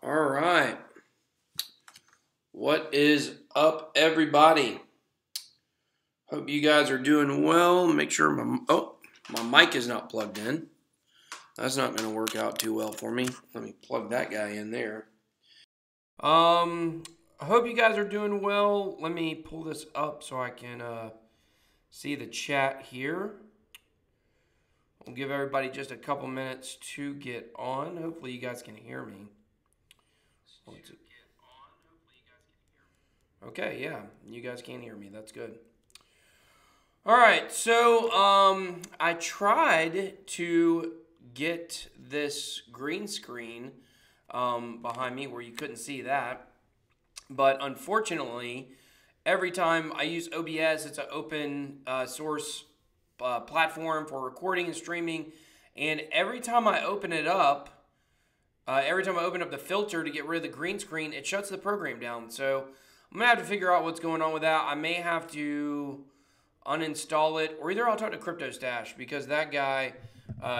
All right. What is up, everybody? Hope you guys are doing well. Make sure my mic is not plugged in. That's not going to work out too well for me. Let me plug that guy in there. I hope you guys are doing well. Let me pull this up so I can see the chat here. We'll give everybody just a couple minutes to get on. Hopefully you guys can hear me. Okay, yeah, you guys can hear me. That's good. All right, so I tried to get this green screen behind me where you couldn't see that, but unfortunately, every time I use OBS, it's an open source platform for recording and streaming, and every time I open it up, every time I open up the filter to get rid of the green screen, it shuts the program down. So I'm going to have to figure out what's going on with that. I may have to uninstall it, or either I'll talk to CryptoStash because that guy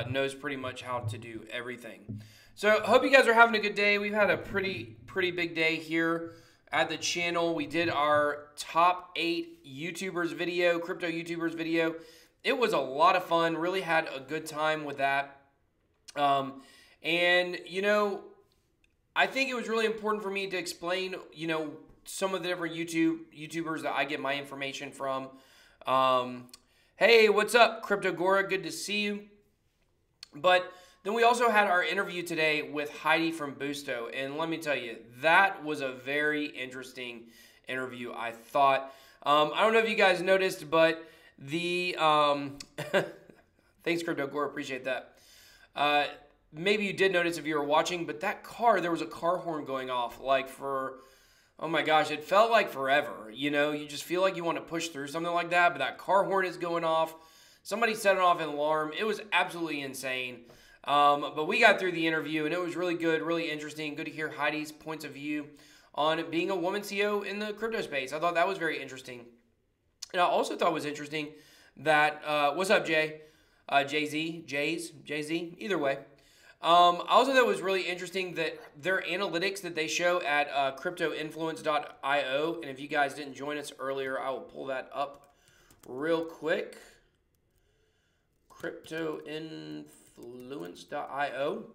knows pretty much how to do everything. So hope you guys are having a good day. We've had a pretty big day here at the channel. We did our top 8 YouTubers video, crypto YouTubers video. It was a lot of fun. Really had a good time with that. And, you know, I think it was really important for me to explain, you know, some of the different YouTubers that I get my information from. Hey, what's up, CryptoGora? Good to see you. But then we also had our interview today with Heidi from Boosto. And let me tell you, that was a very interesting interview, I thought. I don't know if you guys noticed, but the thanks, CryptoGora. Appreciate that. Maybe you did notice if you were watching, but that car, there was a car horn going off like for, oh my gosh, it felt like forever. You know, you just feel like you want to push through something like that, but that car horn is going off. Somebody set it off an alarm. It was absolutely insane. But we got through the interview, and it was really good, really interesting. Good to hear Heidi's points of view on being a woman CEO in the crypto space. I thought that was very interesting. And I also thought it was interesting that, what's up, Jay? Jay-Z, either way. I also thought it was really interesting that their analytics that they show at cryptoinfluence.io, and if you guys didn't join us earlier, I will pull that up real quick. Cryptoinfluence.io,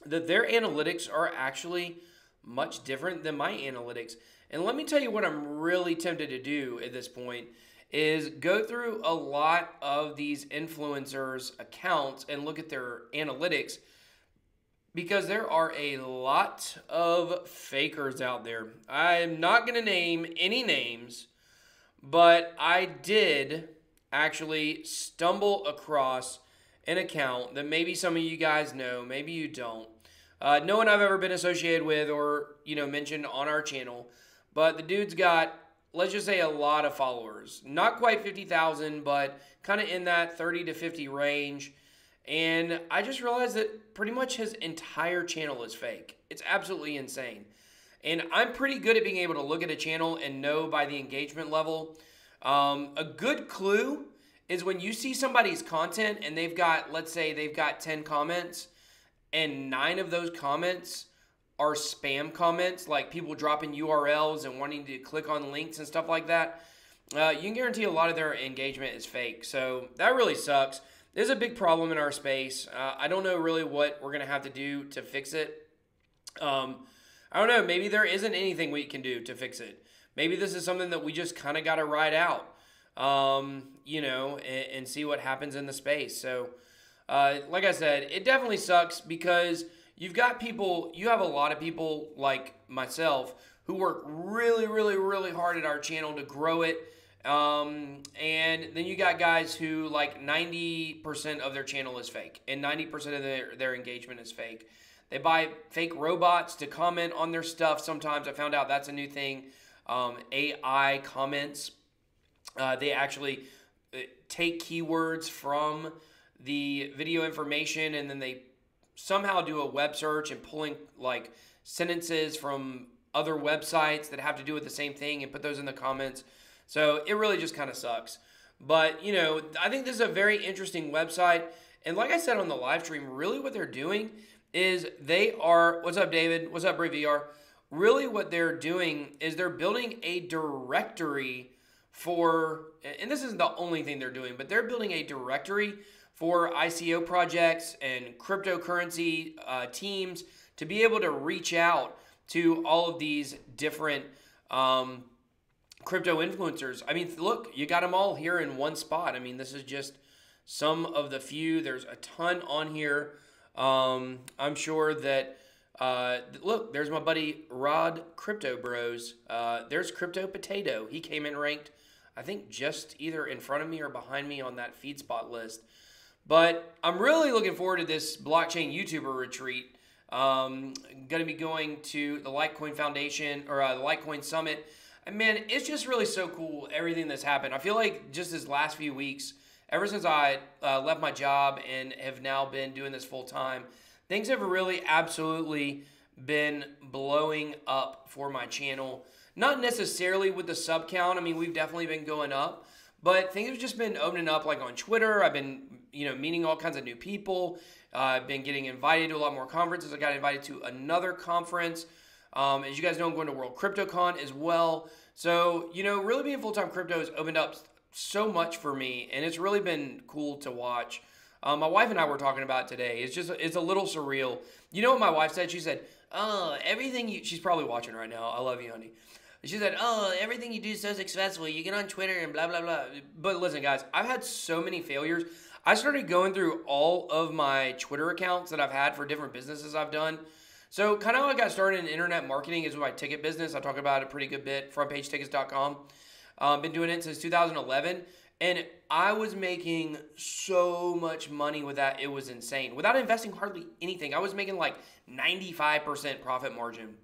that their analytics are actually much different than my analytics. And let me tell you what I'm really tempted to do at this point is go through a lot of these influencers' accounts and look at their analytics, because there are a lot of fakers out there. I'm not going to name any names, but I did actually stumble across an account that maybe some of you guys know, maybe you don't. No one I've ever been associated with or, you know, mentioned on our channel, but the dude's got, let's just say, a lot of followers. Not quite 50,000, but kind of in that 30 to 50 range. And I just realized that pretty much his entire channel is fake. It's absolutely insane. And I'm pretty good at being able to look at a channel and know by the engagement level. A good clue is when you see somebody's content and they've got, let's say they've got 10 comments and 9 of those comments are spam comments, like people dropping URLs and wanting to click on links and stuff like that. You can guarantee a lot of their engagement is fake. So that really sucks. There's a big problem in our space. I don't know really what we're going to have to do to fix it. I don't know. Maybe there isn't anything we can do to fix it. Maybe this is something that we just kind of got to ride out, you know, and see what happens in the space. So, like I said, it definitely sucks because you've got people, you have a lot of people like myself who work really hard at our channel to grow it. And then you got guys who like 90% of their channel is fake and 90% of their engagement is fake. They buy fake robots to comment on their stuff. Sometimes I found out that's a new thing. AI comments. They actually take keywords from the video information and then they somehow do a web search and pulling like sentences from other websites that have to do with the same thing and put those in the comments. So it really just kind of sucks. But, you know, I think this is a very interesting website. And like I said on the live stream, really what they're doing is they are, what's up, David? What's up, VR? Really what they're doing is they're building a directory for, and this isn't the only thing they're doing, but they're building a directory for ICO projects and cryptocurrency teams to be able to reach out to all of these different crypto influencers. I mean, look, you got them all here in one spot. I mean, this is just some of the few. There's a ton on here. I'm sure that, look, there's my buddy Rod Crypto Bros. There's Crypto Potato. He came in ranked, I think, just either in front of me or behind me on that feed spot list. But I'm really looking forward to this blockchain YouTuber retreat. Going to be going to the Litecoin Foundation or the Litecoin Summit. And man, it's just really so cool, everything that's happened. I feel like just this last few weeks, ever since I left my job and have now been doing this full time, things have really absolutely been blowing up for my channel. Not necessarily with the sub count. I mean, we've definitely been going up, but things have just been opening up, like on Twitter. I've been, meeting all kinds of new people. I've been getting invited to a lot more conferences. I got invited to another conference. As you guys know, I'm going to World CryptoCon as well. So, really being full-time crypto has opened up so much for me, and it's really been cool to watch. My wife and I were talking about it today. It's a little surreal. You know what my wife said? She said, she's probably watching right now. I love you, honey. She said, everything you do is so successful. You get on Twitter and blah, blah, blah. But listen, guys, I've had so many failures. I started going through all of my Twitter accounts that I've had for different businesses I've done. So kind of how I got started in internet marketing is with my ticket business. I talk about it a pretty good bit, frontpagetickets.com. Been doing it since 2011. And I was making so much money with that. It was insane. Without investing hardly anything, I was making like 95% profit margin.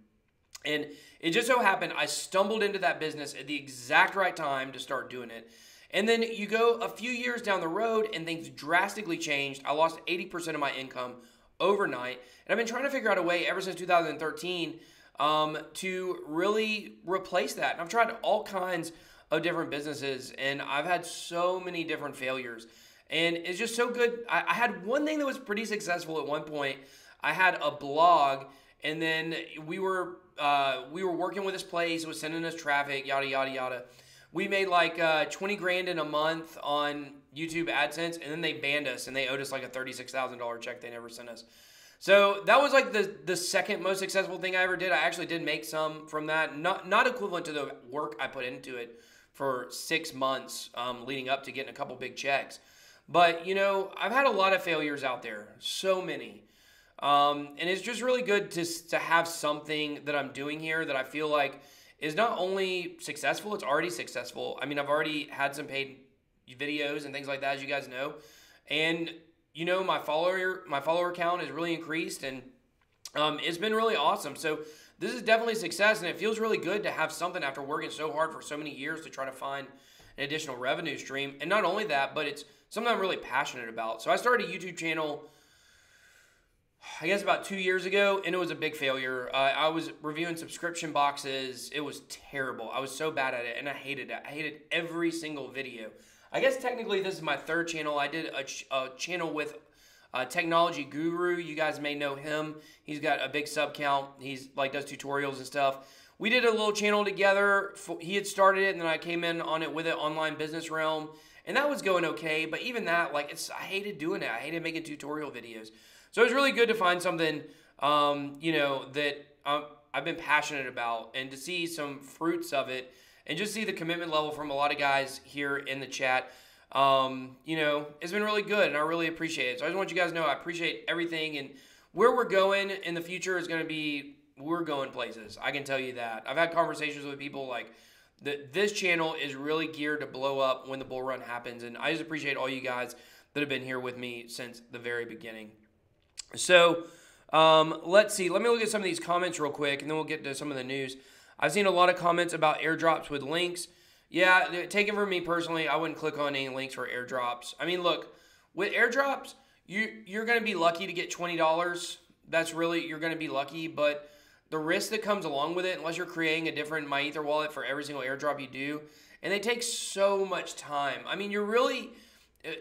And it just so happened I stumbled into that business at the exact right time to start doing it. And then you go a few years down the road and things drastically changed. I lost 80% of my income overnight. And I've been trying to figure out a way ever since 2013 to really replace that. And I've tried all kinds of different businesses and I've had so many different failures. And it's just so good. I had one thing that was pretty successful at one point. I had a blog and then we were working with this place. It was sending us traffic, yada, yada, yada. We made like 20 grand in a month on YouTube AdSense, and then they banned us, and they owed us like a $36,000 check they never sent us. So that was like the second most successful thing I ever did. I actually did make some from that, not equivalent to the work I put into it for 6 months leading up to getting a couple big checks. But, I've had a lot of failures out there, so many. And it's just really good to have something that I'm doing here that I feel like is not only successful, it's already successful. I mean, I've already had some paid videos and things like that, as you guys know. And, my follower count has really increased and it's been really awesome. So this is definitely a success and it feels really good to have something after working so hard for so many years to try to find an additional revenue stream. And not only that, but it's something I'm really passionate about. So I started a YouTube channel I guess about 2 years ago, and it was a big failure. I was reviewing subscription boxes. It was terrible. I was so bad at it, and I hated it. I hated every single video. I guess technically this is my third channel. I did a channel with Technology Guru. You guys may know him. He's got a big sub count. He's like does tutorials and stuff. We did a little channel together. He had started it, and then I came in on it with it, Online Business Realm, and that was going okay. But even that, I hated doing it. I hated making tutorial videos. So it was really good to find something, that I've been passionate about and to see some fruits of it and just see the commitment level from a lot of guys here in the chat. It's been really good and I really appreciate it. So I just want you guys to know I appreciate everything and where we're going in the future is going to be, we're going places. I can tell you that. I've had conversations with people like this channel is really geared to blow up when the bull run happens. And I just appreciate all you guys that have been here with me since the very beginning. So let's see. Let me look at some of these comments real quick, and then we'll get to some of the news. I've seen a lot of comments about airdrops with links. Yeah, take it from me personally, I wouldn't click on any links for airdrops. I mean, look, with airdrops, you're going to be lucky to get $20. That's really, you're going to be lucky, but the risk that comes along with it, unless you're creating a different MyEther wallet for every single airdrop you do, and they take so much time. I mean, you're really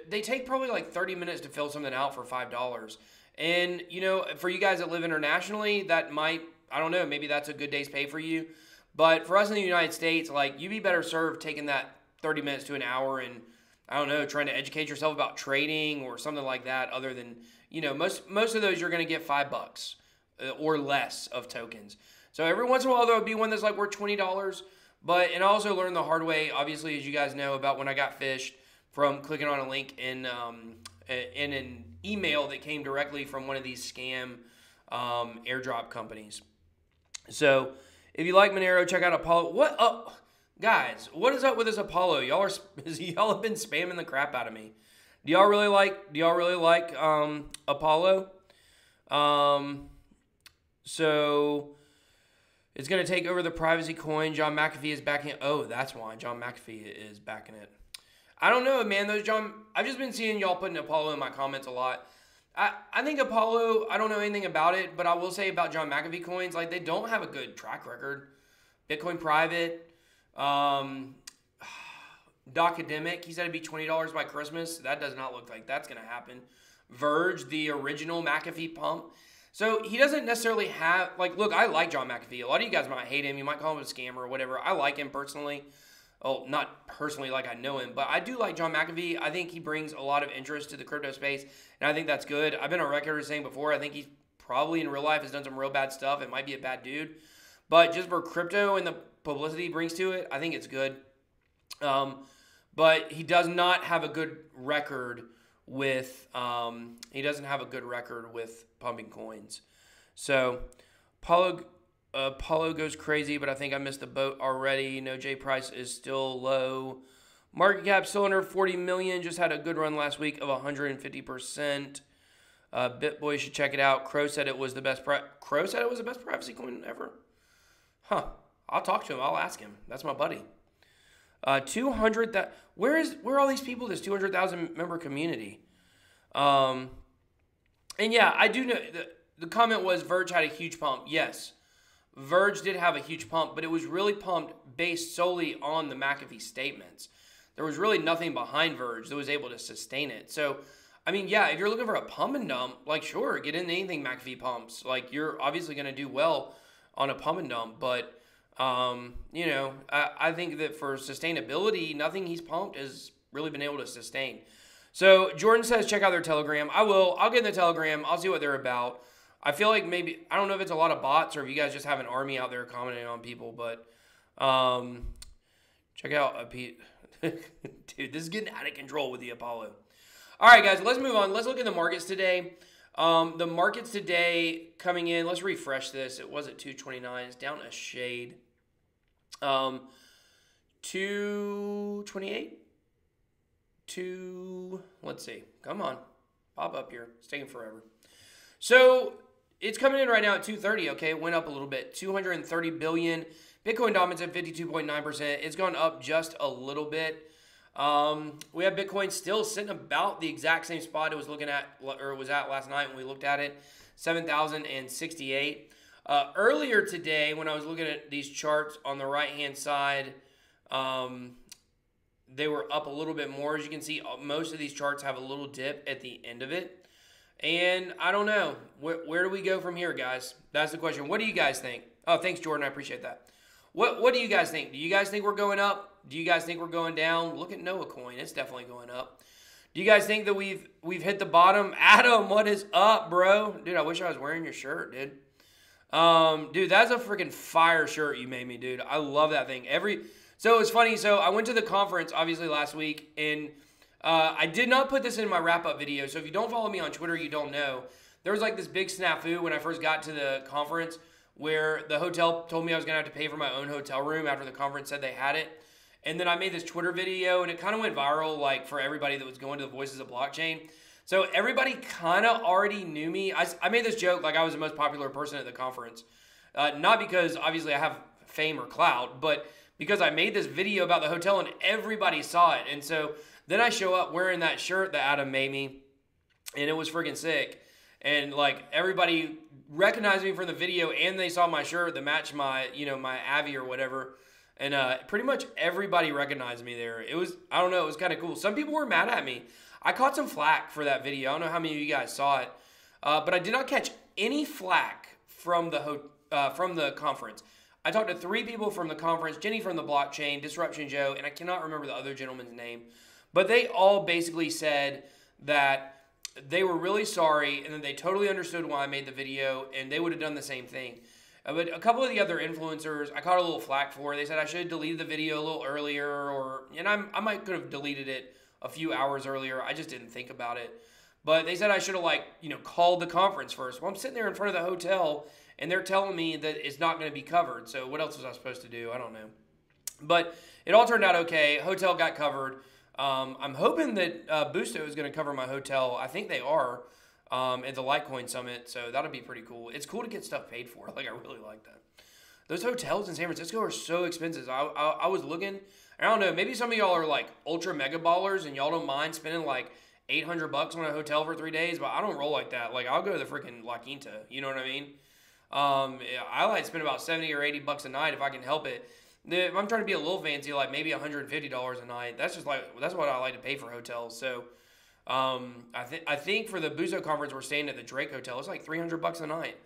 they take probably like 30 minutes to fill something out for $5. And, you know, for you guys that live internationally, that might, I don't know, maybe that's a good day's pay for you. But for us in the United States, like, you'd be better served taking that 30 minutes to an hour and, I don't know, trying to educate yourself about trading or something like that, other than, you know, most of those you're going to get $5 or less of tokens. So every once in a while, there'll be one that's like worth $20. But, and I also learned the hard way, obviously, as you guys know, about when I got fished from clicking on a link in an email that came directly from one of these scam airdrop companies. So if you like Monero, check out Apollo. What up, guys? What is up with this Apollo? Y'all have been spamming the crap out of me. Do y'all really like Apollo? So it's gonna take over the privacy coin. John McAfee is backing it. Oh, that's why John McAfee is backing it. I don't know, man. I've just been seeing y'all putting Apollo in my comments a lot. I think Apollo, I don't know anything about it, but I will say about John McAfee coins, like, they don't have a good track record. Bitcoin Private, Docademic, he said it'd be $20 by Christmas. That does not look like that's going to happen. Verge, the original McAfee pump. So he doesn't necessarily have, like, look, I like John McAfee. A lot of you guys might hate him. You might call him a scammer or whatever. I like him personally. Oh, not personally like I know him, but I do like John McAfee. I think he brings a lot of interest to the crypto space, and I think that's good. I've been on record as saying before, I think he's probably in real life has done some real bad stuff. It might be a bad dude, but just for crypto and the publicity he brings to it, I think it's good. But he does not have a good record with pumping coins. So Apollo goes crazy, but I think I missed the boat already. No, J price is still low. Market cap still under 40 million. Just had a good run last week of 150%. BitBoy should check it out. Crow said it was the best. Crow said it was the best privacy coin ever. Huh? I'll talk to him. I'll ask him. That's my buddy. 200. Where are all these people? This 200,000 member community. And yeah, I do know the comment was Verge had a huge pump. Yes. Verge did have a huge pump, but it was really pumped based solely on the McAfee statements. There was really nothing behind Verge that was able to sustain it. So, I mean, yeah, if you're looking for a pump and dump, like, sure, get into anything McAfee pumps. Like, you're obviously going to do well on a pump and dump, but, you know, I think that for sustainability, nothing he's pumped has really been able to sustain. So, Jordan says check out their Telegram. I will. I'll get in the Telegram. I'll see what they're about. I feel like maybe, I don't know if it's a lot of bots or if you guys just have an army out there commenting on people, but check out Pete. Dude, this is getting out of control with the Apollo. All right, guys, let's move on. Let's look at the markets today. The markets today coming in, let's refresh this. It was at 229. It's down a shade. 228? Let's see. Come on. Pop up here. It's taking forever. So it's coming in right now at 230, okay? It went up a little bit. 230 billion. Bitcoin dominance at 52.9%. It's gone up just a little bit. We have Bitcoin still sitting about the exact same spot it was looking at, or it was at last night when we looked at it, 7,068. Earlier today, when I was looking at these charts on the right-hand side, they were up a little bit more. As you can see, most of these charts have a little dip at the end of it. And I don't know. Where do we go from here, guys? That's the question. What do you guys think? Oh, thanks, Jordan. I appreciate that. What do you guys think? Do you guys think we're going up? Do you guys think we're going down? Look at Noah Coin. It's definitely going up. Do you guys think that we've hit the bottom? Adam, what is up, bro? Dude, I wish I was wearing your shirt, dude. Dude, that's a freaking fire shirt you made me, dude. I love that thing. So it's funny. So I went to the conference, obviously, last week, and I did not put this in my wrap-up video, so if you don't follow me on Twitter, you don't know. There was like this big snafu when I first got to the conference where the hotel told me I was going to have to pay for my own hotel room after the conference said they had it. And then I made this Twitter video, and it kind of went viral like for everybody that was going to the Voices of Blockchain. So everybody kind of already knew me. I made this joke like I was the most popular person at the conference. Not because, obviously, I have fame or clout, but because I made this video about the hotel and everybody saw it. And so then I show up wearing that shirt that Adam made me, and it was freaking sick. And like everybody recognized me from the video, and they saw my shirt that matched my, my Avi or whatever. And pretty much everybody recognized me there. It was, I don't know, it was kind of cool. Some people were mad at me. I caught some flack for that video. I don't know how many of you guys saw it, but I did not catch any flack from the conference. I talked to 3 people from the conference, Jenny from the blockchain, Disruption Joe, and I cannot remember the other gentleman's name, but they all basically said that they were really sorry and that they totally understood why I made the video and they would have done the same thing. But a couple of the other influencers, I caught a little flack for. They said I should have deleted the video a little earlier, and I might could have deleted it a few hours earlier. I just didn't think about it. But they said I should have called the conference first. Well, I'm sitting there in front of the hotel and they're telling me that it's not going to be covered. So what else was I supposed to do? I don't know. But it all turned out okay. Hotel got covered. I'm hoping that Busto is going to cover my hotel. I think they are at the Litecoin Summit. So that'll be pretty cool. It's cool to get stuff paid for. Like, I really like that. Those hotels in San Francisco are so expensive. I was looking. I don't know. Maybe some of y'all are like ultra mega ballers and y'all don't mind spending like $800 on a hotel for 3 days. But I don't roll like that. Like, I'll go to the freaking La Quinta. You know what I mean? I like to spend about $70 or $80 a night if I can help it. If I'm trying to be a little fancy, like maybe $150 a night, that's what I like to pay for hotels. So, I think for the Buzo conference, we're staying at the Drake Hotel. It's like $300 a night.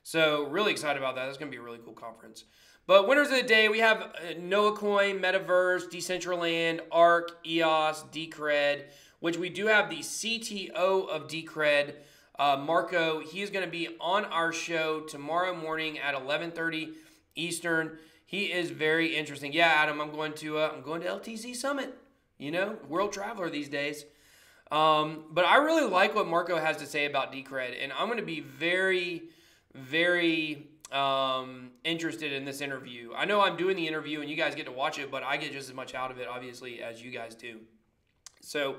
So really excited about that. That's going to be a really cool conference. But winners of the day, we have Noah Coin, Metaverse, Decentraland, ARK, EOS, Decred, which we do have the CTO of Decred, Marco. He is going to be on our show tomorrow morning at 11:30 Eastern. He is very interesting. Yeah, Adam, I'm going to LTC Summit. You know, world traveler these days. But I really like what Marco has to say about Decred, and I'm going to be very, very interested in this interview. I know I'm doing the interview, and you guys get to watch it, but I get just as much out of it, obviously, as you guys do. So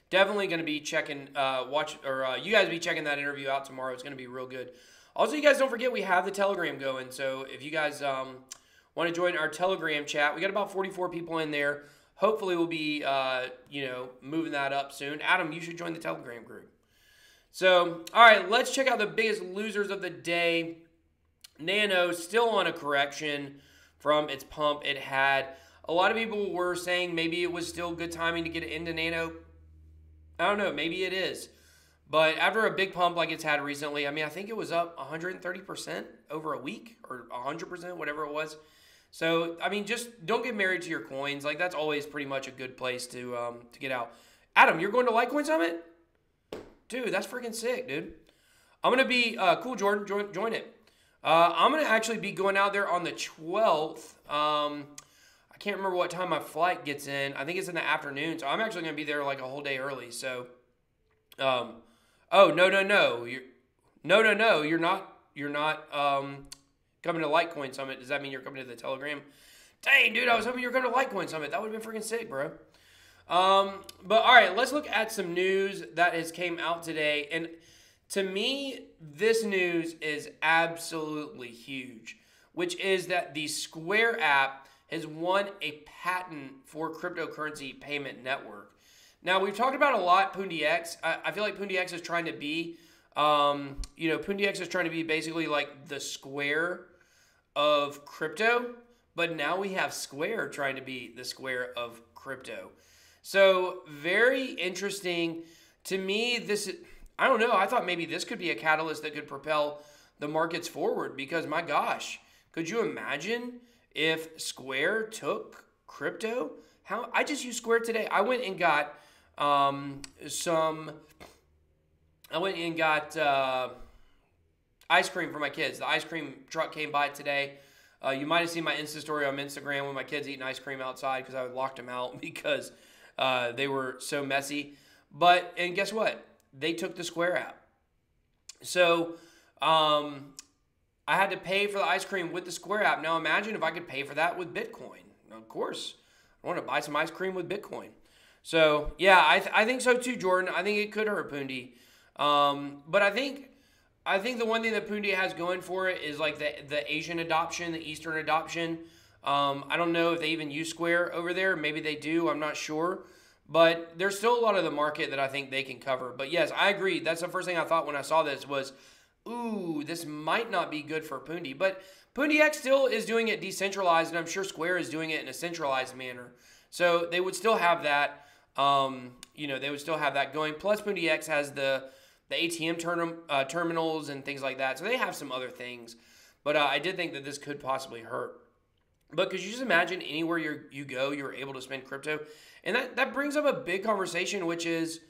definitely going to be checking, you guys be checking that interview out tomorrow. It's going to be real good. Also, you guys don't forget we have the Telegram going. So if you guys want to join our Telegram chat, we got about 44 people in there. Hopefully we'll be, moving that up soon. Adam, you should join the Telegram group. So, all right, let's check out the biggest losers of the day. Nano still on a correction from its pump it had. A lot of people were saying maybe it was still good timing to get into Nano. I don't know, maybe it is. But after a big pump like it's had recently, I mean, I think it was up 130% over a week or 100%, whatever it was. So, I mean, just don't get married to your coins. Like, that's always pretty much a good place to get out. Adam, you're going to Litecoin Summit? Dude, that's freaking sick, dude. I'm going to be, cool, Jordan, join it. I'm going to actually be going out there on the 12th. I can't remember what time my flight gets in. I think it's in the afternoon, so I'm actually going to be there like a whole day early. So, oh, no. You're not coming to Litecoin Summit. Does that mean you're coming to the Telegram? Dang, dude, I was hoping you were coming to Litecoin Summit. That would have been freaking sick, bro. But all right, let's look at some news that has came out today. And to me, this news is absolutely huge, which is that the Square app has won a patent for cryptocurrency payment network. Now, we've talked about a lot PoonDX. I feel like PoonDX is trying to be, PoonDX is trying to be basically like the Square of crypto, but now we have Square trying to be the Square of crypto. So very interesting to me. I don't know. I thought maybe this could be a catalyst that could propel the markets forward because my gosh, could you imagine if Square took crypto? I just used Square today. I went and got ice cream for my kids. The ice cream truck came by today. You might have seen my Insta story on Instagram when my kids eating ice cream outside because I locked them out because they were so messy. And guess what? They took the Square app. So I had to pay for the ice cream with the Square app. Now imagine if I could pay for that with Bitcoin. Of course, I want to buy some ice cream with Bitcoin. So yeah, I think so too, Jordan. I think it could hurt Poondi. But I think the one thing that Poondi has going for it is like the Asian adoption, the Eastern adoption. I don't know if they even use Square over there. Maybe they do. I'm not sure. But there's still a lot of the market that I think they can cover. But yes, I agree. That's the first thing I thought when I saw this was, ooh, this might not be good for Poondi. But PoonDX still is doing it decentralized, and I'm sure Square is doing it in a centralized manner. So they would still have that. They would still have that going. Plus, MoonDX has the ATM terminals and things like that. So they have some other things. But I did think that this could possibly hurt. But could you just imagine anywhere you go, you're able to spend crypto? And that brings up a big conversation, which is,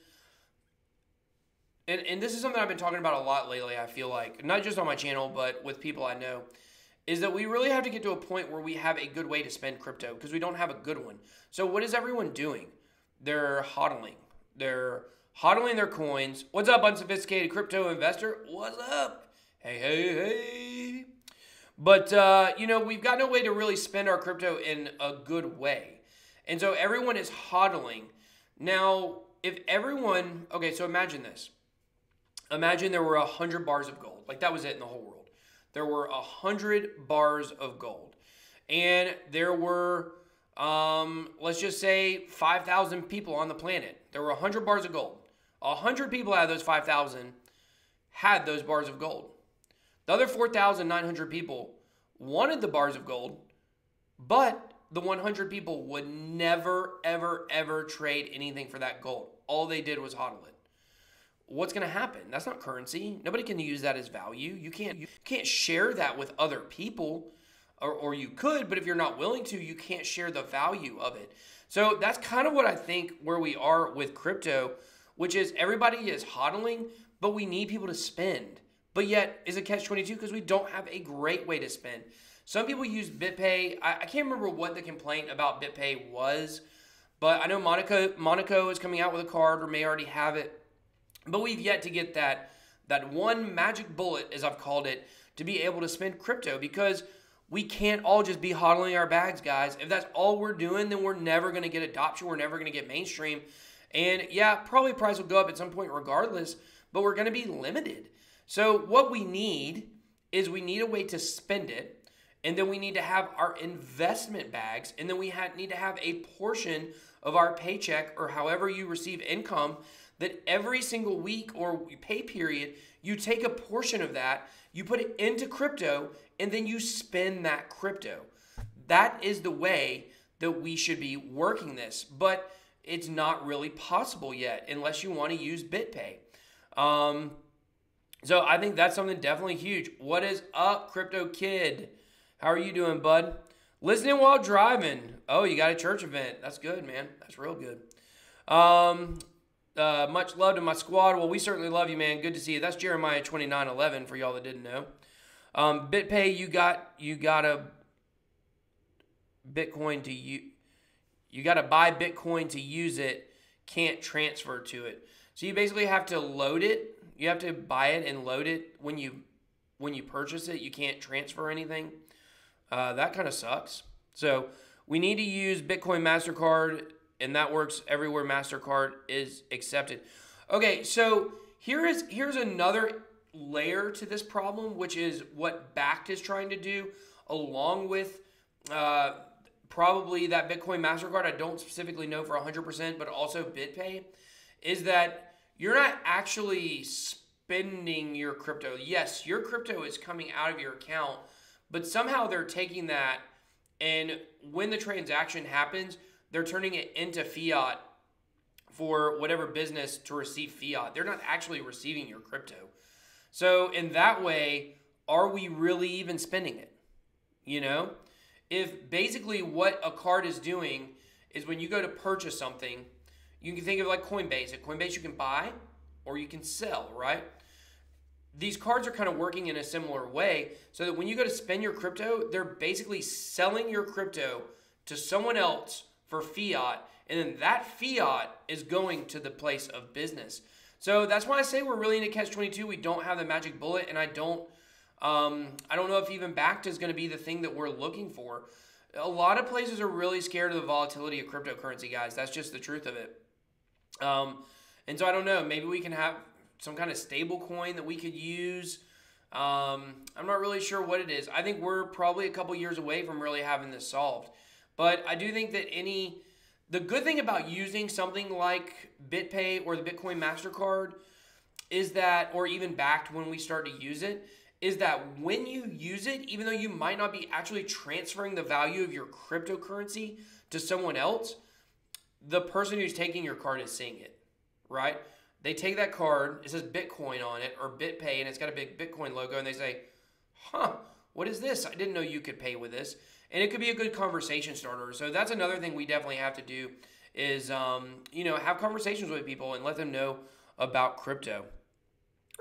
and this is something I've been talking about a lot lately, I feel like, not just on my channel, but with people I know, is that we really have to get to a point where we have a good way to spend crypto because we don't have a good one. So what is everyone doing? They're hodling. They're hodling their coins. What's up, unsophisticated crypto investor? What's up? Hey. But, we've got no way to really spend our crypto in a good way. And so everyone is hodling. Now, so imagine this. Imagine there were 100 bars of gold. Like that was it in the whole world. There were 100 bars of gold. And there were, let's just say 5,000 people on the planet. There were 100 bars of gold. 100 people out of those 5,000 had those bars of gold. The other 4,900 people wanted the bars of gold, but the 100 people would never, ever, ever trade anything for that gold. All they did was hodl it. What's going to happen? That's not currency. Nobody can use that as value. You can't share that with other people, or you could, but if you're not willing to, you can't share the value of it. So that's kind of what I think where we are with crypto, which is everybody is hodling, but we need people to spend. But yet, is it catch-22 because we don't have a great way to spend? Some people use BitPay. I can't remember what the complaint about BitPay was, but I know Monaco is coming out with a card or may already have it. But we've yet to get that one magic bullet, as I've called it, to be able to spend crypto because we can't all just be hodling our bags, guys. If that's all we're doing, then we're never going to get adoption. We're never going to get mainstream. And yeah, probably price will go up at some point regardless, but we're going to be limited. So what we need is we need a way to spend it, and then we need to have our investment bags, and then we need to have a portion of our paycheck or however you receive income that every single week or pay period, you take a portion of that, you put it into crypto, and then you spend that crypto. That is the way that we should be working this, but it's not really possible yet unless you want to use BitPay. So I think that's something definitely huge. What is up, Crypto Kid? How are you doing, bud? Listening while driving. Oh, you got a church event. That's good, man. That's real good. Much love to my squad. Well, we certainly love you, man. Good to see you. That's Jeremiah 29:11 for y'all that didn't know. BitPay, you got a Bitcoin to you got to buy Bitcoin to use it. Can't transfer to it. So you basically have to load it. You have to buy it and load it when you purchase it. You can't transfer anything. That kind of sucks. So we need to use Bitcoin MasterCard, and that works everywhere MasterCard is accepted. Okay, so here's another layer to this problem, which is what Bakkt is trying to do, along with probably that Bitcoin MasterCard. I don't specifically know for 100%, but also BitPay, is that you're not actually spending your crypto. Yes, your crypto is coming out of your account, but somehow they're taking that, and when the transaction happens, they're turning it into fiat for whatever business to receive fiat. They're not actually receiving your crypto. So in that way, are we really even spending it? If basically what a card is doing is when you go to purchase something, you can think of like Coinbase. At Coinbase, you can buy or you can sell, right? These cards are kind of working in a similar way so that when you go to spend your crypto, they're basically selling your crypto to someone else for fiat, and then that fiat is going to the place of business. So that's why I say we're really in a catch-22. We don't have the magic bullet, and I don't know if even Bakkt is going to be the thing that we're looking for. A lot of places are really scared of the volatility of cryptocurrency, guys. That's just the truth of it. And so I don't know. Maybe we can have some kind of stable coin that we could use. I'm not really sure what it is. I think we're probably a couple years away from really having this solved. But I do think that the good thing about using something like BitPay or the Bitcoin MasterCard is that, or even Bakkt when we start to use it, is that when you use it, even though you might not be actually transferring the value of your cryptocurrency to someone else, the person who's taking your card is seeing it, right? They take that card, it says Bitcoin on it, or BitPay, and it's got a big Bitcoin logo, and they say, huh, what is this? I didn't know you could pay with this. And it could be a good conversation starter. So that's another thing we definitely have to do is, have conversations with people and let them know about crypto.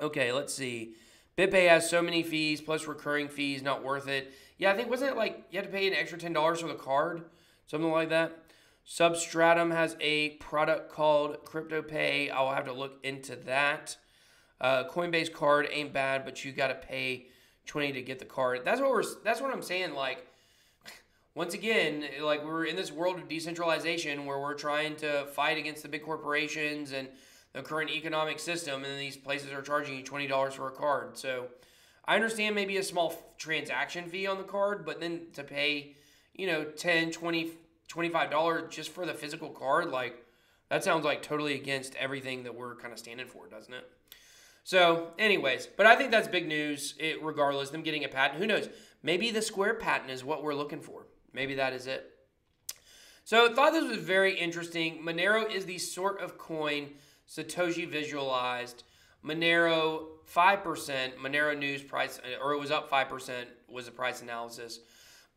Okay, let's see. BitPay has so many fees plus recurring fees, not worth it. Yeah, I think, wasn't it like you had to pay an extra $10 for the card? Something like that. Substratum has a product called CryptoPay. I'll have to look into that. Coinbase card ain't bad, but you got to pay $20 to get the card. That's what I'm saying. Like, once again, like, we're in this world of decentralization where we're trying to fight against the big corporations and the current economic system, and these places are charging you $20 for a card. So I understand maybe a small transaction fee on the card, but then to pay, $10, $20, $25 just for the physical card, like, that sounds like totally against everything that we're kind of standing for, doesn't it? So anyways, but I think that's big news, regardless, them getting a patent. Who knows? Maybe the Square patent is what we're looking for. Maybe that is it. So I thought this was very interesting. Monero is the sort of coin Satoshi visualized. Monero 5%, Monero news price, or it was up 5%, was the price analysis.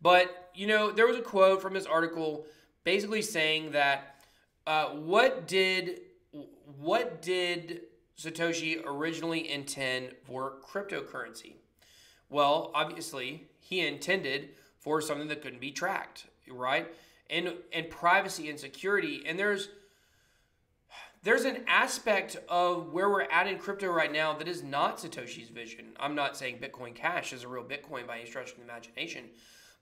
But, there was a quote from this article basically saying that what did Satoshi originally intend for cryptocurrency? Well, obviously, he intended for something that couldn't be tracked, right? And privacy and security. And there's an aspect of where we're at in crypto right now that is not Satoshi's vision. I'm not saying Bitcoin Cash is a real Bitcoin by any stretch of the imagination.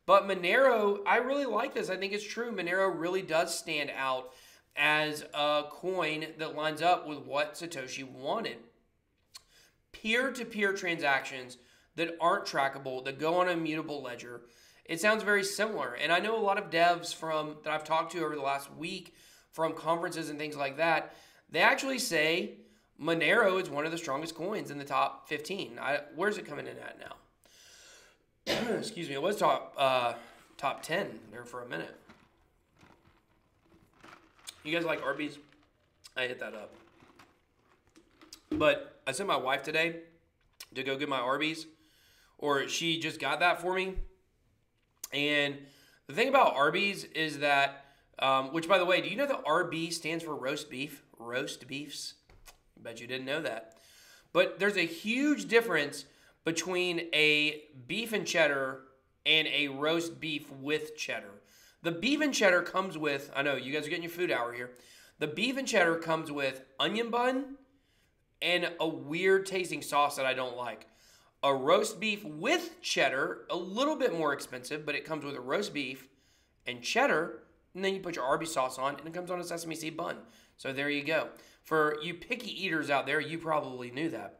But Monero, I really like this. I think it's true. Monero really does stand out as a coin that lines up with what Satoshi wanted. Peer-to-peer transactions that aren't trackable, that go on a immutable ledger. It sounds very similar. And I know a lot of devs that I've talked to over the last week from conferences and things like that, they actually say Monero is one of the strongest coins in the top 15. Where's it coming in at now? Excuse me. It was top 10 there for a minute. You guys like Arby's? I hit that up. But I sent my wife today to go get my Arby's, or she just got that for me. And the thing about Arby's is that, which, by the way, do you know that RB stands for roast beef? Roast beefs? I bet you didn't know that. But there's a huge difference between a beef and cheddar and a roast beef with cheddar. The beef and cheddar comes with, I know you guys are getting your food hour here. The beef and cheddar comes with onion bun and a weird tasting sauce that I don't like. A roast beef with cheddar, a little bit more expensive, but it comes with a roast beef and cheddar, and then you put your Arby's sauce on, and it comes on a sesame seed bun. So there you go. For you picky eaters out there, you probably knew that.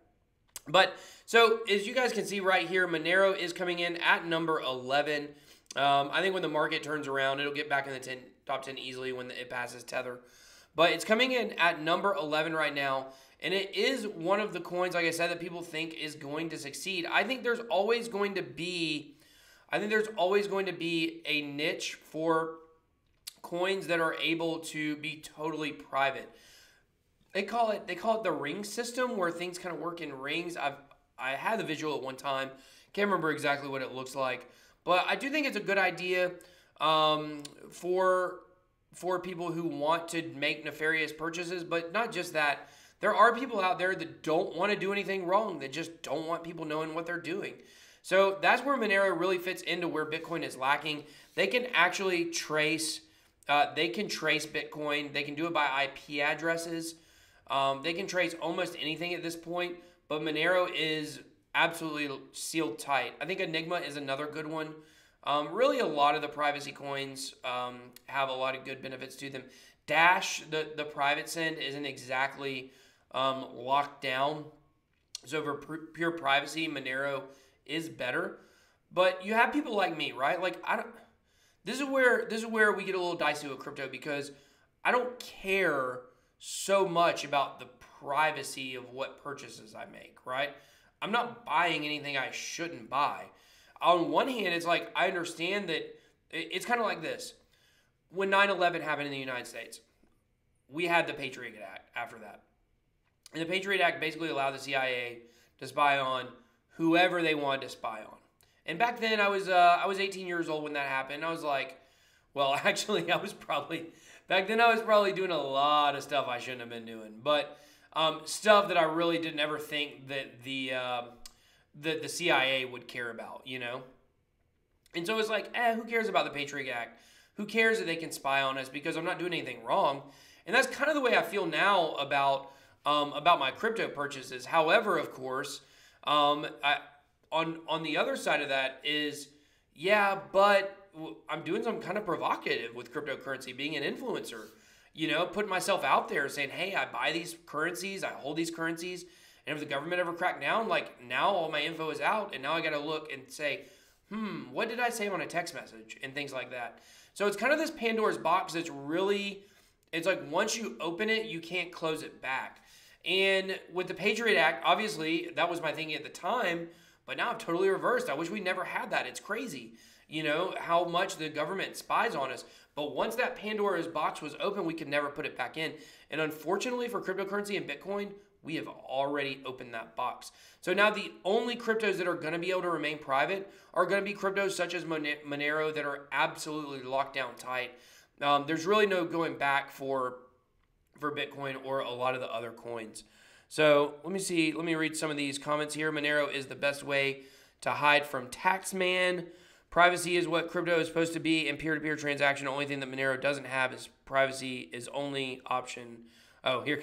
But, so, as you guys can see right here, Monero is coming in at number 11. I think when the market turns around, it'll get back in the top 10 easily when it passes Tether. But it's coming in at number 11 right now. And it is one of the coins, like I said, that people think is going to succeed. I think there's always going to be a niche for coins that are able to be totally private. They call it the ring system, where things kind of work in rings. I had the visual at one time. Can't remember exactly what it looks like. But I do think it's a good idea for people who want to make nefarious purchases. But not just that. There are people out there that don't want to do anything wrong, that just don't want people knowing what they're doing. So that's where Monero really fits into where Bitcoin is lacking. They can actually trace Bitcoin. They can do it by IP addresses. They can trace almost anything at this point, but Monero is absolutely sealed tight. I think Enigma is another good one. Really, a lot of the privacy coins have a lot of good benefits to them. Dash, the private send, isn't exactly locked down. So for pure privacy, Monero is better. But you have people like me, right? Like, this is where we get a little dicey with crypto, because I don't care so much about the privacy of what purchases I make, right? I'm not buying anything I shouldn't buy. On one hand, it's like, I understand that it's kind of like this. When 9/11 happened in the United States, we had the Patriot Act after that. And the Patriot Act basically allowed the CIA to spy on whoever they wanted to spy on. And back then, I was 18 years old when that happened. I was like, well, actually, back then I was probably doing a lot of stuff I shouldn't have been doing. But stuff that I really didn't ever think that the CIA would care about, you know? And so it's like, who cares about the Patriot Act? Who cares that they can spy on us because I'm not doing anything wrong? And that's kind of the way I feel now about my crypto purchases. However, of course, on the other side of that is, yeah, but I'm doing something kind of provocative with cryptocurrency, being an influencer, you know, putting myself out there saying, hey, I buy these currencies, I hold these currencies, and if the government ever cracked down, like now all my info is out, and now I got to look and say, what did I say on a text message and things like that. So it's kind of this Pandora's box that's really, it's like once you open it, you can't close it back. And with the Patriot Act, obviously, that was my thinking at the time, but now I've totally reversed. I wish we never had that. It's crazy, you know, how much the government spies on us. But once that Pandora's box was open, we could never put it back in. And unfortunately for cryptocurrency and Bitcoin, we have already opened that box. So now the only cryptos that are going to be able to remain private are going to be cryptos such as Monero that are absolutely locked down tight. There's really no going back for Bitcoin or a lot of the other coins. So let me read some of these comments here. Monero is the best way to hide from Taxman. Privacy is what crypto is supposed to be, and peer-to-peer transaction. The only thing that Monero doesn't have is privacy is only option. Oh, here,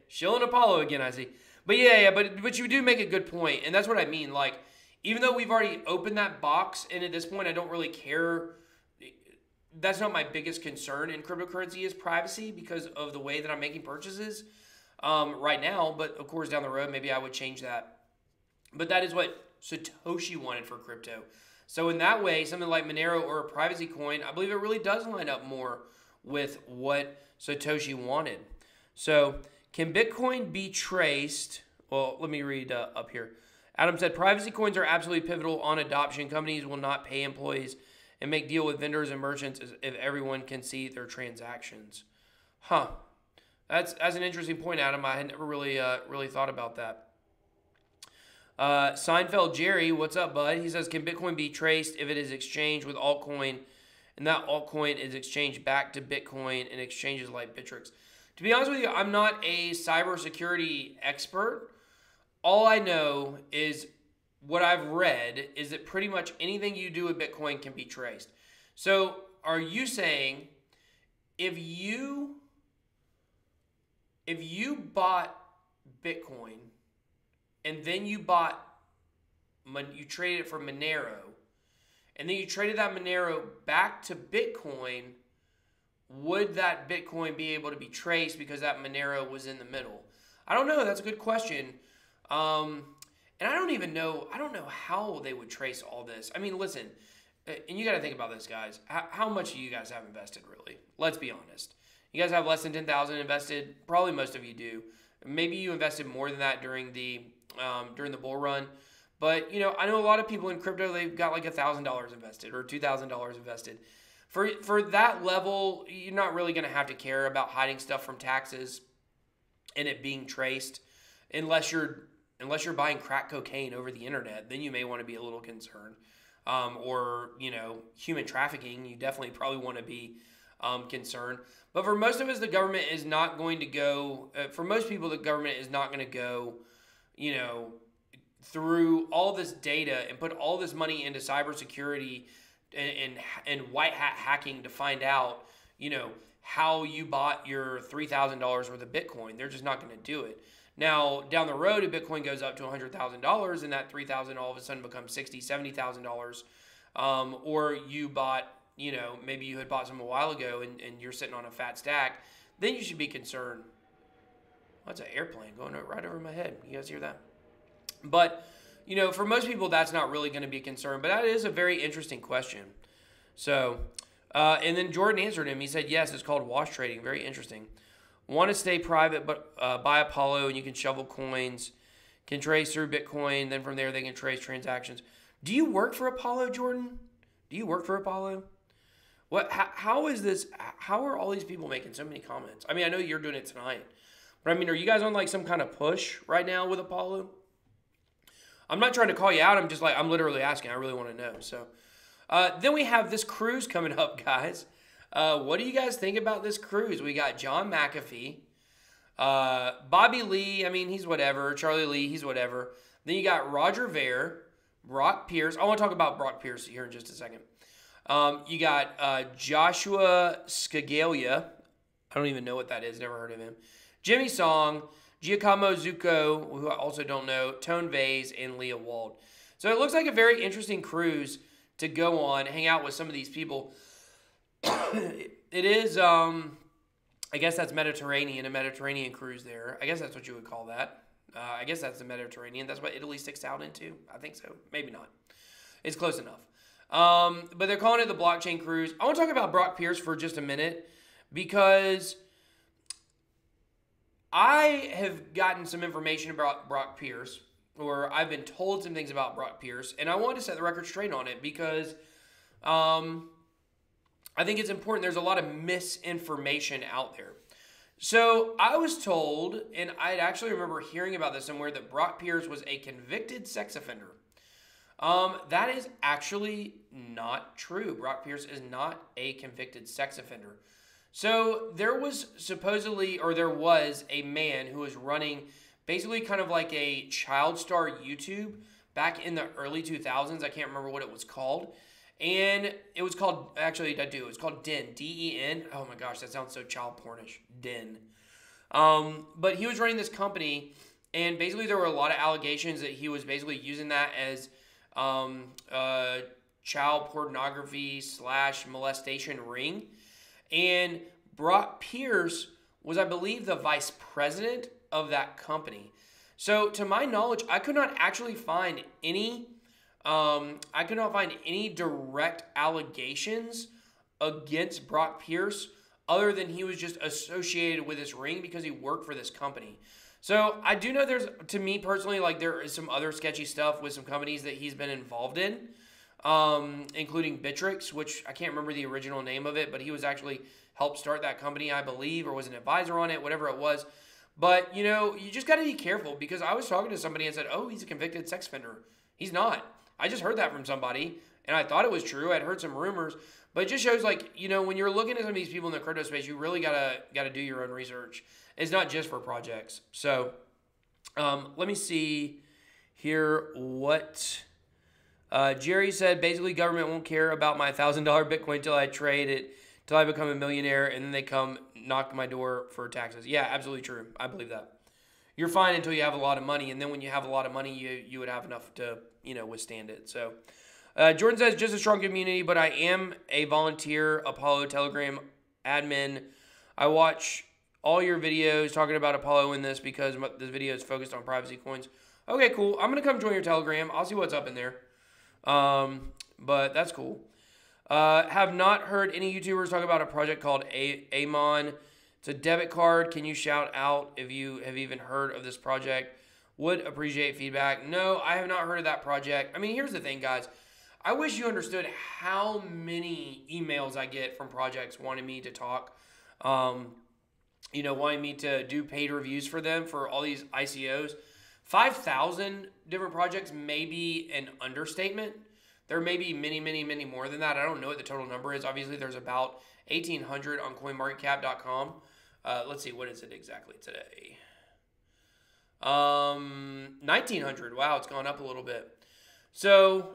shilling Apollo again, I see. But but you do make a good point, and that's what I mean. Like, even though we've already opened that box, and at this point I don't really care. That's not my biggest concern in cryptocurrency is privacy because of the way that I'm making purchases right now. But of course, down the road, maybe I would change that. But that is what Satoshi wanted for crypto. So in that way, something like Monero or a privacy coin, I believe it really does line up more with what Satoshi wanted. So can Bitcoin be traced? Well, let me read up here. Adam said, privacy coins are absolutely pivotal on adoption. Companies will not pay employees and make deal with vendors and merchants if everyone can see their transactions. That's an interesting point, Adam. I had never really thought about that. Seinfeld Jerry, what's up, bud? He says, can Bitcoin be traced if it is exchanged with altcoin and that altcoin is exchanged back to Bitcoin in exchanges like Bittrex? To be honest with you, I'm not a cybersecurity expert. All I know is what I've read is that pretty much anything you do with Bitcoin can be traced. So are you saying if you bought Bitcoin and then you traded it for Monero, and then you traded that Monero back to Bitcoin, would that Bitcoin be able to be traced because that Monero was in the middle? I don't know. That's a good question. And I don't know how they would trace all this. I mean, listen, and you got to think about this, guys. How much do you guys have invested, really? Let's be honest. You guys have less than $10,000 invested. Probably most of you do. Maybe you invested more than that during the bull run. But, you know, I know a lot of people in crypto, they've got like $1,000 invested or $2,000 invested. For that level, you're not really going to have to care about hiding stuff from taxes and it being traced unless you're buying crack cocaine over the internet. Then you may want to be a little concerned. Or, you know, human trafficking, you definitely probably want to be concerned. But for most of us, the government is not going to go, for most people, the government is not going to go, you know, through all this data and put all this money into cybersecurity and white hat hacking to find out, you know, how you bought your $3,000 worth of Bitcoin. They're just not going to do it. Now, down the road, if Bitcoin goes up to $100,000 and that $3,000 all of a sudden becomes $60,000, $70,000, or you bought, you know, maybe you had bought some a while ago and you're sitting on a fat stack, then you should be concerned. That's an airplane going right over my head. You guys hear that? But, you know, for most people, that's not really going to be a concern. But that is a very interesting question. So, and then Jordan answered him. He said, yes, it's called wash trading. Very interesting. Want to stay private, but buy Apollo and you can shovel coins, can trace through Bitcoin. Then from there, they can trace transactions. Do you work for Apollo, Jordan? Do you work for Apollo? What? How is this? How are all these people making so many comments? I mean, I know you're doing it tonight, but I mean, are you guys on like some kind of push right now with Apollo? I'm not trying to call you out. I'm just like I'm literally asking. I really want to know. So then we have this cruise coming up, guys. What do you guys think about this cruise? We got John McAfee, Bobby Lee. I mean, he's whatever. Charlie Lee, he's whatever. Then you got Roger Ver, Brock Pierce. I want to talk about Brock Pierce here in just a second. You got Joshua Scagalia. I don't even know what that is. Never heard of him. Jimmy Song, Giacomo Zucco, who I also don't know, Tone Vase, and Leah Wald. So it looks like a very interesting cruise to go on, hang out with some of these people. It is, I guess that's Mediterranean, a Mediterranean cruise there. I guess that's what you would call that. I guess that's the Mediterranean. That's what Italy sticks out into. I think so. Maybe not. It's close enough. But they're calling it the blockchain cruise. I want to talk about Brock Pierce for just a minute because I have gotten some information about Brock Pierce, or I've been told some things about Brock Pierce, and I want to set the record straight on it because I think it's important. There's a lot of misinformation out there. So I was told, and I actually remember hearing about this somewhere, that Brock Pierce was a convicted sex offender. That is actually not true. Brock Pierce is not a convicted sex offender. So there was supposedly, or there was a man who was running basically kind of like a child star YouTube back in the early 2000s. I can't remember what it was called. And it was called, actually I do, it was called Den, D-E-N. Oh my gosh, that sounds so child pornish, Den. But he was running this company, and basically there were a lot of allegations that he was basically using that as child pornography / molestation ring. And Brock Pierce was, I believe, the vice president of that company. So to my knowledge, I could not actually find any direct allegations against Brock Pierce other than he was just associated with this ring because he worked for this company. So I do know there's, to me personally, like there is some other sketchy stuff with some companies that he's been involved in, including Bittrex, which I can't remember the original name of it, but he was actually helped start that company, I believe, or was an advisor on it, whatever it was. But, you know, you just got to be careful because I was talking to somebody and said, oh, he's a convicted sex offender. He's not. I just heard that from somebody, and I thought it was true. I'd heard some rumors, but it just shows, like, you know, when you're looking at some of these people in the crypto space, you really gotta do your own research. It's not just for projects. So, let me see here what Jerry said. Basically, government won't care about my $1,000 Bitcoin till I trade it, till I become a millionaire, and then they come knock my door for taxes. Yeah, absolutely true. I believe that. You're fine until you have a lot of money, and then when you have a lot of money, you would have enough to, you know, withstand it. So, Jordan says, just a strong community, but I am a volunteer Apollo Telegram admin. I watch all your videos talking about Apollo in this because this video is focused on privacy coins. Okay, cool. I'm going to come join your Telegram. I'll see what's up in there. But that's cool. Have not heard any YouTubers talk about a project called Amon. It's a debit card. Can you shout out if you have even heard of this project? Would appreciate feedback. No, I have not heard of that project. I mean, here's the thing, guys. I wish you understood how many emails I get from projects wanting me to talk, you know, wanting me to do paid reviews for them for all these ICOs. 5,000 different projects may be an understatement. There may be many, many, many more than that. I don't know what the total number is. Obviously, there's about 1,800 on CoinMarketCap.com. Let's see, what is it exactly today? 1,900. Wow, it's gone up a little bit. So,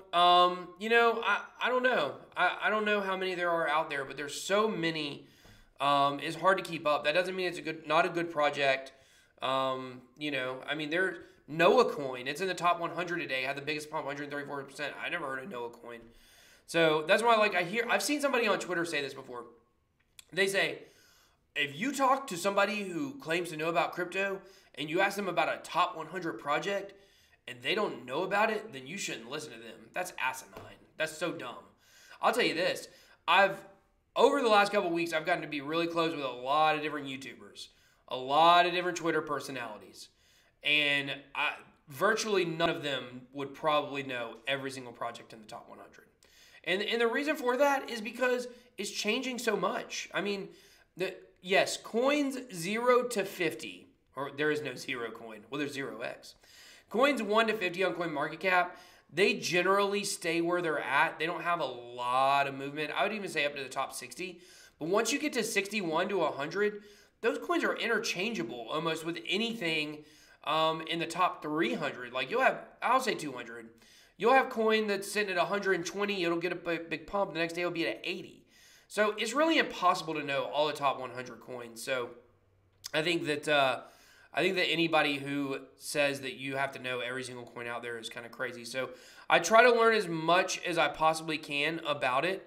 you know, I don't know. I don't know how many there are out there, but there's so many. It's hard to keep up. That doesn't mean it's not a good project. You know, I mean, there's Noah Coin. It's in the top 100 today. Had the biggest pump, 134%. I never heard of Noah Coin. So that's why, like, I've seen somebody on Twitter say this before. They say, if you talk to somebody who claims to know about crypto and you ask them about a top 100 project and they don't know about it, then you shouldn't listen to them. That's asinine. That's so dumb. I'll tell you this. Over the last couple of weeks, I've gotten to be really close with a lot of different YouTubers, a lot of different Twitter personalities, and virtually none of them would probably know every single project in the top 100. And the reason for that is because it's changing so much. I mean, yes, coins 0 to 50, or there is no 0 coin. Well, there's 0x. Coins 1 to 50 on CoinMarketCap, they generally stay where they're at. They don't have a lot of movement. I would even say up to the top 60. But once you get to 61 to 100, those coins are interchangeable almost with anything in the top 300. Like you'll have, I'll say 200. You'll have coin that's sitting at 120. It'll get a big pump. The next day it'll be at 80. So it's really impossible to know all the top 100 coins. So I think that anybody who says that you have to know every single coin out there is kind of crazy. So I try to learn as much as I possibly can about it,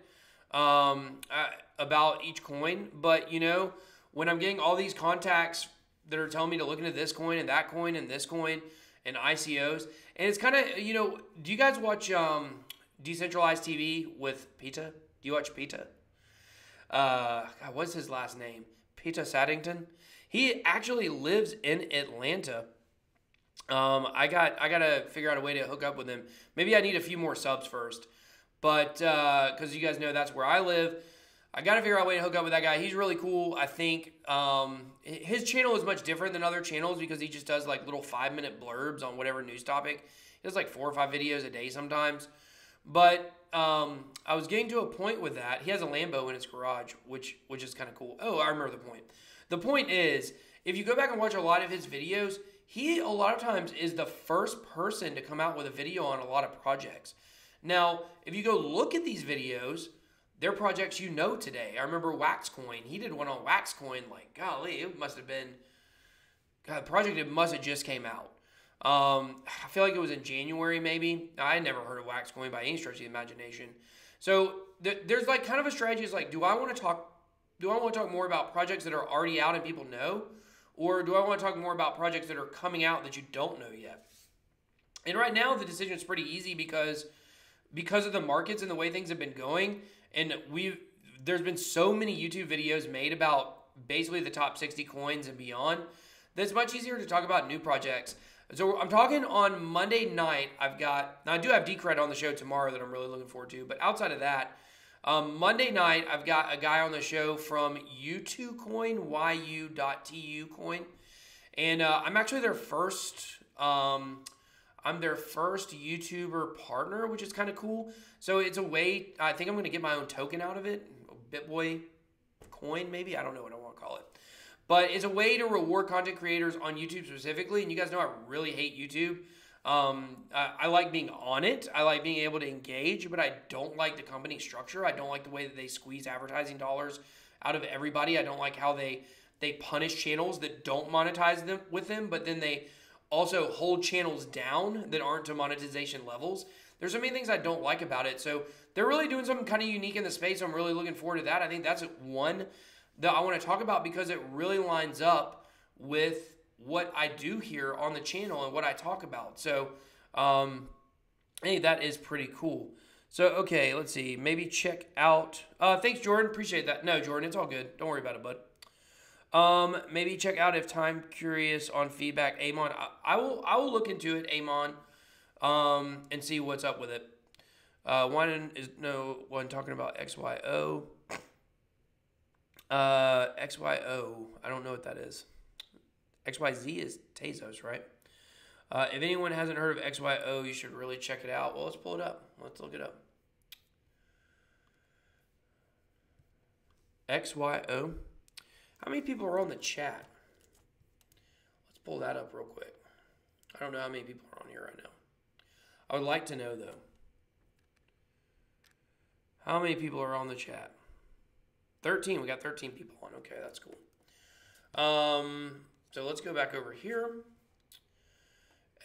about each coin. But, you know, when I'm getting all these contacts that are telling me to look into this coin and that coin and this coin and ICOs, and it's kind of, you know, do you guys watch Decentralized TV with Peta? Do you watch Peta? God, what's his last name? Peta Saddington? He actually lives in Atlanta. I gotta figure out a way to hook up with him. Maybe I need a few more subs first, but because you guys know that's where I live, I gotta figure out a way to hook up with that guy. He's really cool. I think his channel is much different than other channels because he just does like little 5-minute blurbs on whatever news topic. He does like 4 or 5 videos a day sometimes. But I was getting to a point with that. He has a Lambo in his garage, which is kind of cool. Oh, I remember the point. The point is, if you go back and watch a lot of his videos, he a lot of times is the first person to come out with a video on a lot of projects. Now, if you go look at these videos, they're projects you know today. I remember Waxcoin. He did one on Waxcoin. Like, golly, it must have been, God, the project it must have just came out. I feel like it was in January maybe. I never heard of Waxcoin by any stretch of the imagination. So there's like kind of a strategy. Is like, do I want to talk more about projects that are already out and people know? Or do I want to talk more about projects that are coming out that you don't know yet? And right now, the decision is pretty easy because of the markets and the way things have been going. And there's been so many YouTube videos made about basically the top 60 coins and beyond that it's much easier to talk about new projects. So I'm talking on Monday night. Now I do have Decred on the show tomorrow that I'm really looking forward to. But outside of that, Monday night, I've got a guy on the show from U2 Coin, YU.TU Coin. And I'm actually their first YouTuber partner, which is kind of cool. So it's a way, I think I'm going to get my own token out of it. BitBoy coin, maybe? I don't know what I want to call it. But it's a way to reward content creators on YouTube specifically. And you guys know I really hate YouTube. I like being on it. I like being able to engage, but I don't like the company structure. I don't like the way that they squeeze advertising dollars out of everybody. I don't like how they punish channels that don't monetize them with them, but then they also hold channels down that aren't to monetization levels. There's so many things I don't like about it. So they're really doing something kind of unique in the space. I'm really looking forward to that. I think that's one that I want to talk about because it really lines up with what I do here on the channel and what I talk about. So, hey, that is pretty cool. So, okay, let's see. Maybe check out. Thanks, Jordan. Appreciate that. No, Jordan, it's all good. Don't worry about it, bud. Maybe check out if time curious on feedback. Amon, I will look into it, Amon, and see what's up with it. One is no one talking about XYO. XYO. I don't know what that is. XYZ is Tezos, right? If anyone hasn't heard of XYO, you should really check it out. Well, let's pull it up. Let's look it up. XYO. How many people are on the chat? Let's pull that up real quick. I don't know how many people are on here right now. I would like to know, though. How many people are on the chat? 13. We got 13 people on. Okay, that's cool. So let's go back over here.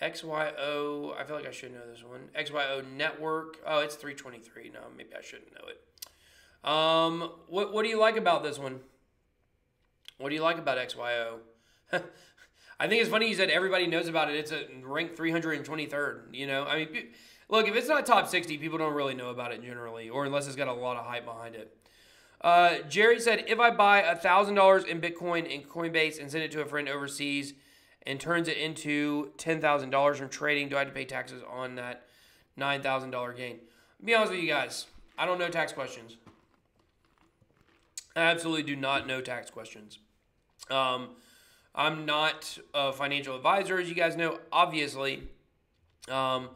XYO. I feel like I should know this one. XYO Network. Oh, it's 323. No, maybe I shouldn't know it. What do you like about this one? What do you like about XYO? I think it's funny you said everybody knows about it. It's ranked 323rd. You know, I mean, look, if it's not top 60, people don't really know about it generally, or unless it's got a lot of hype behind it. Jerry said, if I buy $1,000 in Bitcoin in Coinbase and send it to a friend overseas and turns it into $10,000 from trading, do I have to pay taxes on that $9,000 gain? To be honest with you guys, I don't know tax questions. I absolutely do not know tax questions. I'm not a financial advisor, as you guys know, obviously. But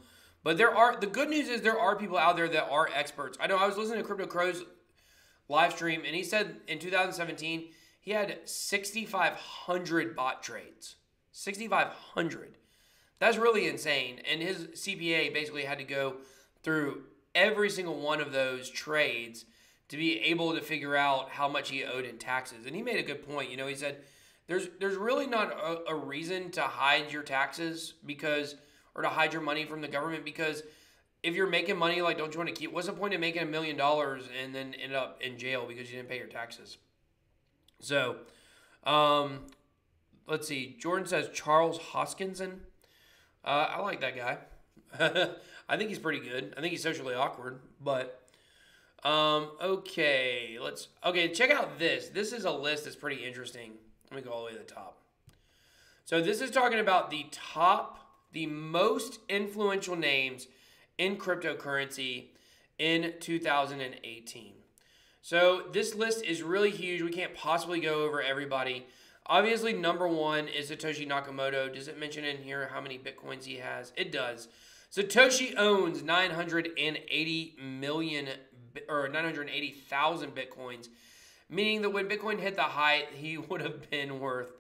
the good news is there are people out there that are experts. I know I was listening to Crypto Crow's live stream, and he said in 2017 he had 6,500 bot trades. 6,500. That's really insane. And his CPA basically had to go through every single one of those trades to be able to figure out how much he owed in taxes. And he made a good point. You know, he said there's really not a reason to hide your taxes or to hide your money from the government, because if you're making money, like, don't you want to keep? What's the point of making $1 million and then end up in jail because you didn't pay your taxes? So, let's see. Jordan says Charles Hoskinson. I like that guy. I think he's pretty good. I think he's socially awkward, but okay. Check out this. This is a list that's pretty interesting. Let me go all the way to the top. So this is talking about the most influential names in cryptocurrency in 2018. So this list is really huge. We can't possibly go over everybody. Obviously, number one is Satoshi Nakamoto. Does it mention in here how many Bitcoins he has? It does. Satoshi owns 980,000 Bitcoins, meaning that when Bitcoin hit the height, he would have been worth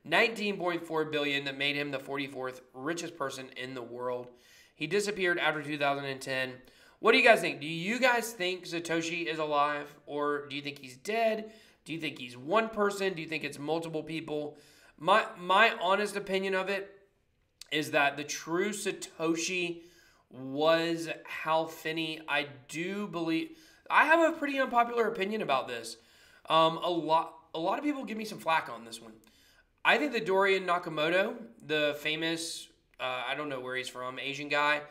$19.4 billion. That made him the 44th richest person in the world. He disappeared after 2010. What do you guys think? Do you guys think Satoshi is alive, or do you think he's dead? Do you think he's one person? Do you think it's multiple people? My honest opinion of it is that the true Satoshi was Hal Finney. I do believe, I have a pretty unpopular opinion about this. A lot of people give me some flack on this one. I think that Dorian Nakamoto, the famous, I don't know where he's from, Asian guy,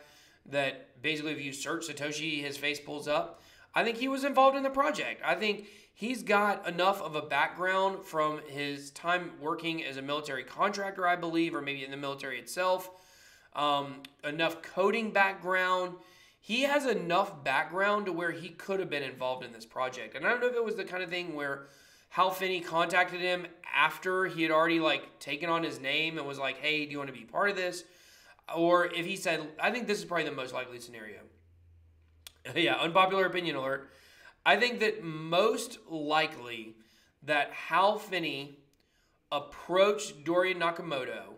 that basically if you search Satoshi, his face pulls up. I think he was involved in the project. I think he's got enough of a background from his time working as a military contractor, I believe, or maybe in the military itself. Enough coding background. He has enough background to where he could have been involved in this project. And I don't know if it was the kind of thing where Hal Finney contacted him after he had already taken on his name and was like, hey, do you want to be part of this? Or if he said, I think this is probably the most likely scenario. Yeah, unpopular opinion alert. I think that most likely that Hal Finney approached Dorian Nakamoto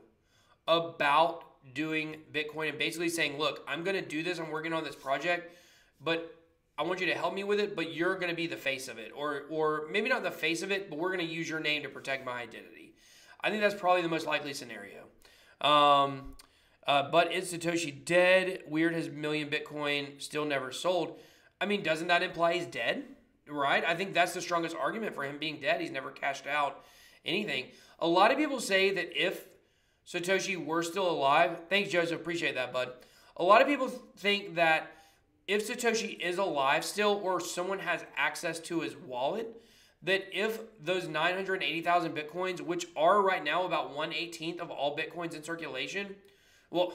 about doing Bitcoin and basically saying, look, I'm going to do this. I'm working on this project, but I want you to help me with it, but you're going to be the face of it. Or maybe not the face of it, but we're going to use your name to protect my identity. I think that's probably the most likely scenario. But is Satoshi dead? Weird, his million Bitcoin still never sold. I mean, doesn't that imply he's dead? Right? I think that's the strongest argument for him being dead. He's never cashed out anything. A lot of people say that if Satoshi were still alive, thanks, Joseph, appreciate that, bud. A lot of people think that if Satoshi is alive still, or someone has access to his wallet, that if those 980,000 Bitcoins, which are right now about 1/18 of all Bitcoins in circulation, well,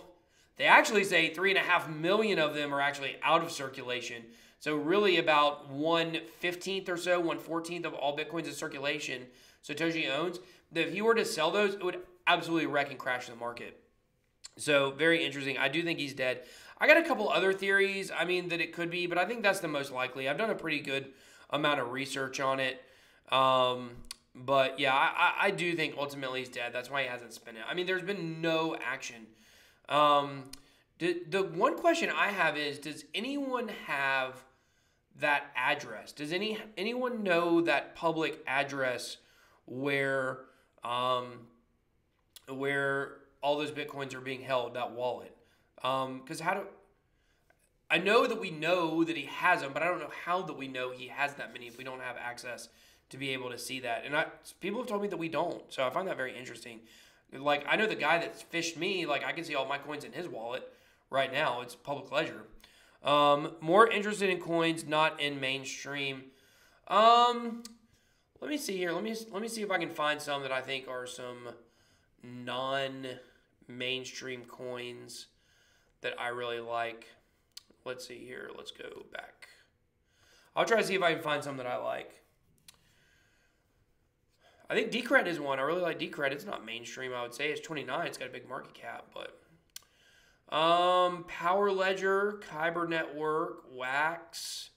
they actually say 3.5 million of them are actually out of circulation. So really about 1/15 or so, 1/14 of all Bitcoins in circulation Satoshi owns. That if he were to sell those, it would absolutely wreck and crash the market. So very interesting. I do think he's dead. I got a couple other theories, that it could be, but I think that's the most likely. I've done a pretty good amount of research on it. But yeah, I do think ultimately he's dead. That's why he hasn't spent it. There's been no action. The one question I have is, does anyone have that address? Does anyone know that public address where all those Bitcoins are being held, that wallet? Because I know that we know that he has them, but I don't know how that we know he has that many if we don't have access to be able to see that. And people have told me that we don't, so I find that very interesting. I know the guy that fished me, I can see all my coins in his wallet right now. It's public ledger. More interested in coins, not in mainstream. Let me see here. Let me see if I can find some that I think are some non-mainstream coins that I really like. Let's see here. Let's go back. I'll try to see if I can find some that I like. I think Decred is one. I really like Decred. It's not mainstream, I would say. It's 29. It's got a big market cap, but Power Ledger, Kyber Network, Wax.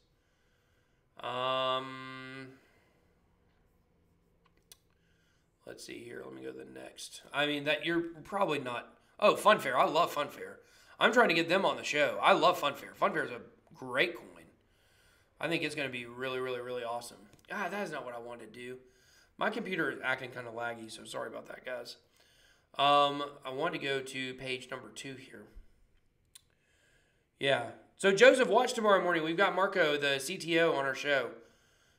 Let's see here. Let me go to the next. I mean, that you're probably not. Oh, Funfair. I love Funfair. I'm trying to get them on the show. I love Funfair. Funfair is a great coin. I think it's going to be really, really, really awesome. Ah, that is not what I wanted to do. My computer is acting kind of laggy, so sorry about that, guys. I want to go to page number 2 here. Yeah. So, Joseph, watch tomorrow morning. We've got Marco, the CTO, on our show.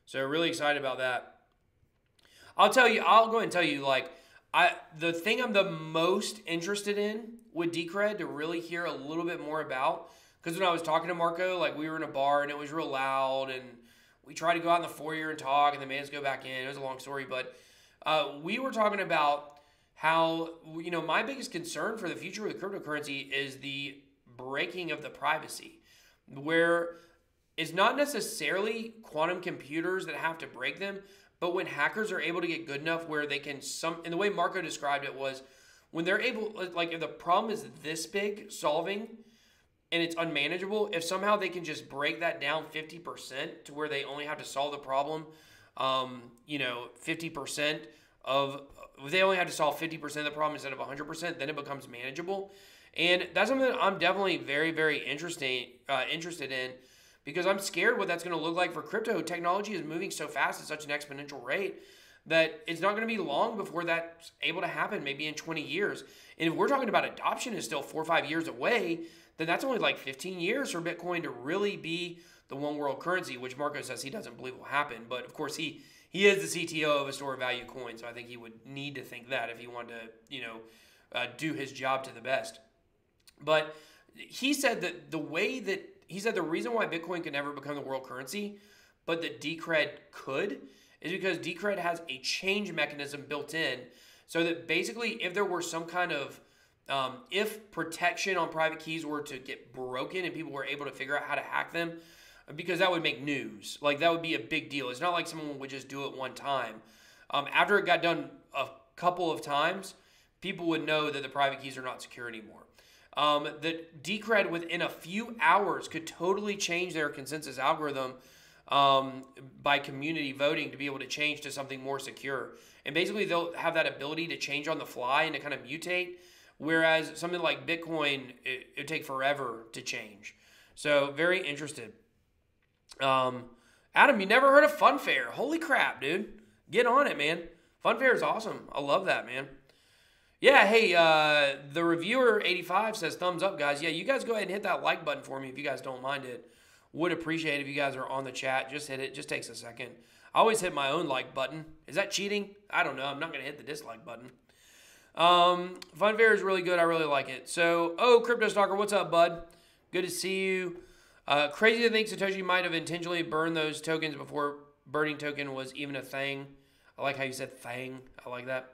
So, really excited about that. I'll go ahead and tell you, like, the thing I'm the most interested in with Decred to really hear a little bit more about, because when I was talking to Marco, like, we were in a bar and it was real loud, and we tried to go out in the foyer and talk, and they made us go back in. It was a long story, but we were talking about how, you know, my biggest concern for the future of the cryptocurrency is the breaking of the privacy, where it's not necessarily quantum computers that have to break them, but when hackers are able to get good enough where they can and the way Marco described it was when they're able, like, if the problem is this big solving and it's unmanageable, if somehow they can just break that down 50% to where they only have to solve the problem, 50% of, if they only have to solve 50% of the problem instead of 100%, then it becomes manageable. And that's something that I'm definitely very, very interested in, because I'm scared what that's going to look like for crypto. Technology is moving so fast at such an exponential rate that it's not going to be long before that's able to happen, maybe in 20 years. And if we're talking about adoption is still 4 or 5 years away, then that's only like 15 years for Bitcoin to really be the one world currency, which Marco says he doesn't believe will happen. But of course, he is the CTO of a store of value coin, so I think he would need to think that if he wanted to, do his job to the best. But he said that the reason why Bitcoin could never become the world currency, but that Decred could, is because Decred has a change mechanism built in, so that basically if there were some kind of, if protection on private keys were to get broken and people were able to figure out how to hack them, because that would make news. Like, that would be a big deal. It's not like someone would just do it one time. After it got done a couple of times, people would know that the private keys are not secure anymore. That Decred within a few hours could totally change their consensus algorithm by community voting to be able to change to something more secure. And basically they'll have that ability to change on the fly and to kind of mutate, whereas something like Bitcoin, it would take forever to change. So very interested. Adam, you never heard of Funfair? Holy crap, dude. Get on it, man. Funfair is awesome. I love that, man. Yeah, hey, the reviewer 85 says thumbs up, guys. Yeah, you guys go ahead and hit that like button for me if you guys don't mind it. Would appreciate it if you guys are on the chat. Just hit it. Just takes a second. I always hit my own like button. Is that cheating? I don't know. I'm not going to hit the dislike button. Funfair is really good. I really like it. So, Crypto Stalker, what's up, bud? Good to see you. Crazy to think Satoshi might have intentionally burned those tokens before burning token was even a thing. I like how you said thing. I like that.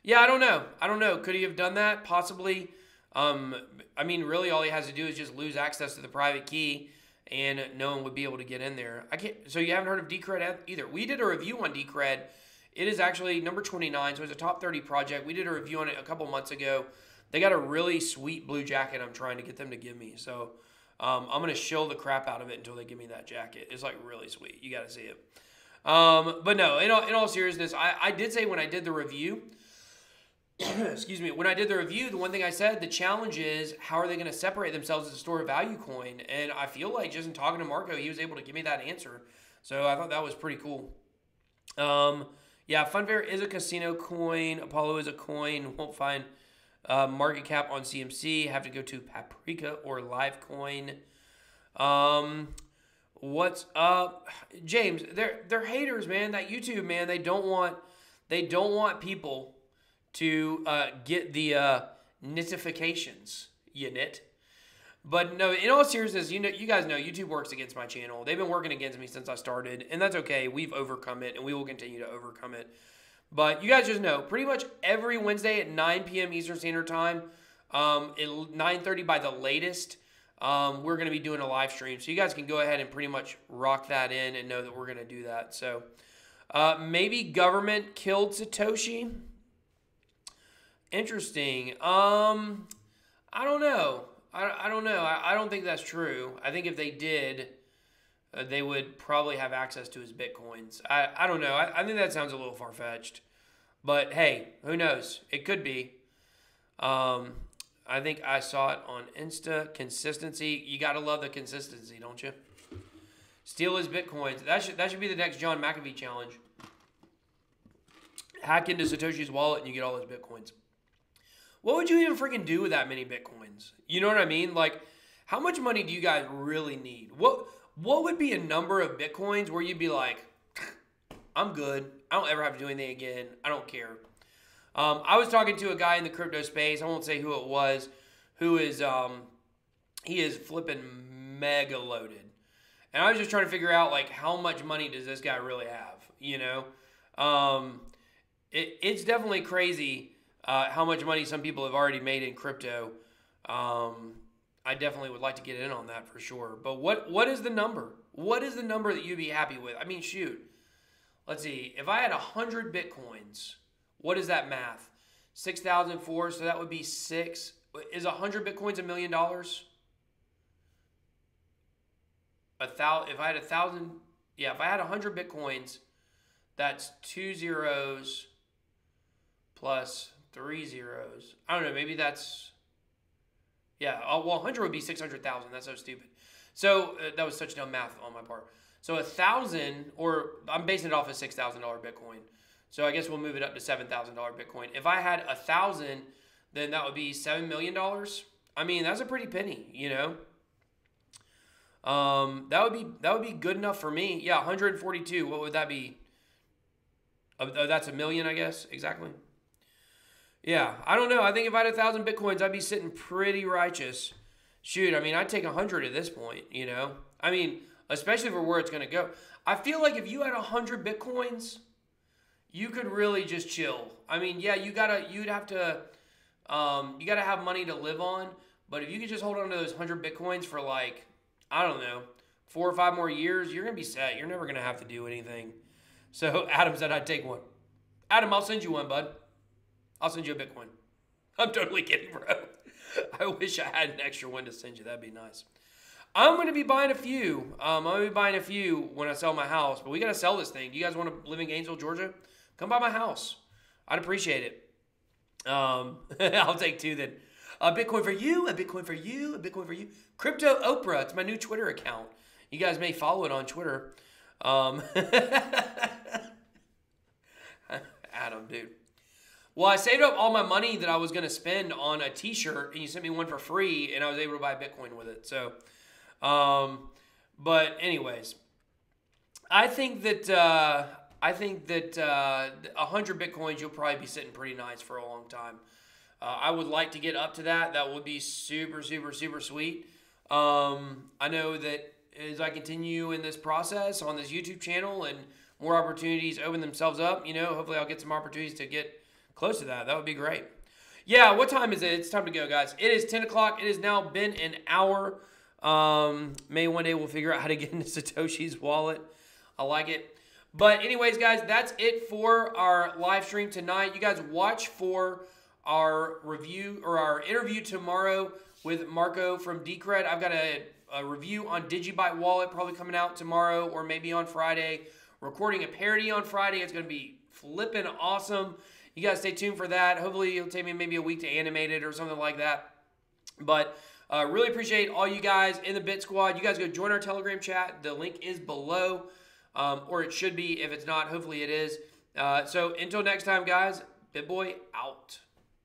Yeah, I don't know. Could he have done that? Possibly. I mean, really all he has to do is just lose access to the private key and no one would be able to get in there. So you haven't heard of Decred either. We did a review on Decred. It is actually number 29, so it's a top 30 project. We did a review on it a couple months ago. They got a really sweet blue jacket I'm trying to get them to give me. So I'm going to shill the crap out of it until they give me that jacket. It's like really sweet. You got to see it. But no, in all seriousness, I did say when I did the review, excuse me, when I did the review, the one thing I said, the challenge is how are they going to separate themselves as a store of value coin? And I feel like just in talking to Marco, he was able to give me that answer. So I thought that was pretty cool. Yeah, Funfair is a casino coin. Apollo is a coin. Won't find market cap on CMC. Have to go to Paprika or Livecoin. What's up, James? They're haters, man. That YouTube, man. They don't want people to get the notifications. You nit. But no, in all seriousness, you guys know YouTube works against my channel. They've been working against me since I started, and that's okay. We've overcome it, and we will continue to overcome it. But you guys just know, pretty much every Wednesday at 9 p.m. Eastern Standard Time, at 9:30 by the latest, we're going to be doing a live stream. So you guys can go ahead and pretty much rock that in and know that we're going to do that. So maybe government killed Satoshi. Interesting. I don't know. I don't know. I don't think that's true. I think if they did, they would probably have access to his Bitcoins. I don't know. I think that sounds a little far-fetched. But hey, who knows? It could be. I think I saw it on Insta. Consistency. You got to love the consistency, don't you? Steal his Bitcoins. That should be the next John McAfee challenge. Hack into Satoshi's wallet and you get all his Bitcoins. What would you even freaking do with that many Bitcoins? You know what I mean? Like, how much money do you guys really need? What would be a number of Bitcoins where you'd be like, I'm good. I don't ever have to do anything again. I don't care. I was talking to a guy in the crypto space. I won't say who it was. Who is he is flipping mega loaded, and I was just trying to figure out like how much money does this guy really have? You know, it's definitely crazy how much money some people have already made in crypto. I definitely would like to get in on that for sure. But what is the number? What is the number that you'd be happy with? I mean, shoot. Let's see. If I had 100 Bitcoins, what is that math? 6,004, so that would be 6. Is 100 Bitcoins $1 million? If I had 1,000, yeah, if I had 100 Bitcoins, that's 2 zeros plus 3 zeros. I don't know, maybe that's, yeah, well, 100 would be 600,000. That's so stupid. So that was such dumb math on my part. So 1,000, or I'm basing it off a $6,000 Bitcoin. So I guess we'll move it up to $7,000 Bitcoin. If I had 1,000, then that would be $7 million. I mean, that's a pretty penny, you know. That would be good enough for me. Yeah, 142. What would that be? That's $1 million, I guess. Exactly. Yeah, I don't know. I think if I had 1,000 Bitcoins, I'd be sitting pretty righteous. Shoot, I mean, I'd take 100 at this point, you know. I mean, especially for where it's going to go. I feel like if you had 100 Bitcoins, you could really just chill. I mean, yeah, you have to have money to live on. But if you could just hold on to those 100 Bitcoins for like, I don't know, 4 or 5 more years, you're going to be set. You're never going to have to do anything. So Adam said I'd take one. Adam, I'll send you one, bud. I'll send you a Bitcoin. I'm totally kidding, bro. I wish I had an extra one to send you. That'd be nice. I'm going to be buying a few. I'm going to be buying a few when I sell my house. But we got to sell this thing. Do you guys want to live in Gainesville, Georgia? Come by my house. I'd appreciate it. I'll take 2 then. A Bitcoin for you, a Bitcoin for you, a Bitcoin for you. Crypto Oprah. It's my new Twitter account. You guys may follow it on Twitter. Adam, dude. Well, I saved up all my money that I was going to spend on a t-shirt, and you sent me one for free, and I was able to buy Bitcoin with it. So, but anyways, I think that 100 Bitcoins, you'll probably be sitting pretty nice for a long time. I would like to get up to that. That would be super, super, super sweet. I know that as I continue in this process on this YouTube channel and more opportunities open themselves up, you know, hopefully I'll get some opportunities to get close to that. That would be great. Yeah, what time is it? It's time to go, guys. It is 10 o'clock. It has now been an hour. Maybe one day we'll figure out how to get into Satoshi's wallet. I like it. But anyways, guys, that's it for our live stream tonight. You guys watch for our review or our interview tomorrow with Marco from Decred. I've got a review on Digibyte Wallet probably coming out tomorrow or maybe on Friday. Recording a parody on Friday. It's going to be flipping awesome. You guys stay tuned for that. Hopefully it'll take me maybe a week to animate it or something like that. But really appreciate all you guys in the Bit Squad. You guys go join our Telegram chat. The link is below. Or it should be. If it's not, hopefully it is. So until next time, guys, BitBoy out.